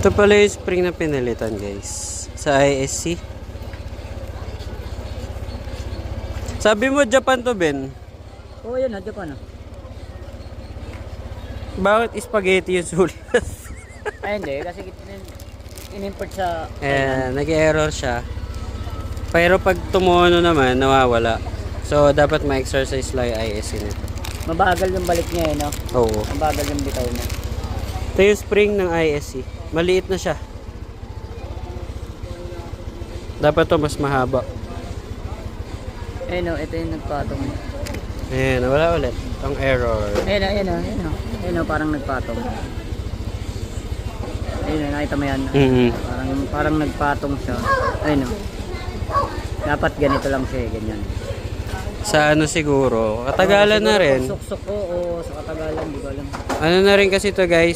Ito pala yung spring na pinalitan guys. Sa ISC. Sabi mo Japan to, Ben? Oo, yun, Japan ah. Bakit spaghetti yung sulat? Ay, hindi. Kasi in-import sa... Nag-error siya. Pero pag tumuno naman, nawawala. So, dapat ma-exercise lang yung ISC nito. Mabagal yung balik niya eh, no? Oo. Mabagal yung bitaw niya. Ito yung spring ng ISC. Maliit na siya. Dapat to mas mahaba. Eh no, ito yung nagpatong. Ayan, wala ulit. Ang error. Ayun o, parang nagpatong. Ayun o, nakita mo yan. Parang nagpatong siya. Ayun o. Dapat ganito lang siya, ganyan. Sa ano siguro, katagalan na rin. Suksok ko o sa katagalan, di ko alam. Ano na rin kasi to guys,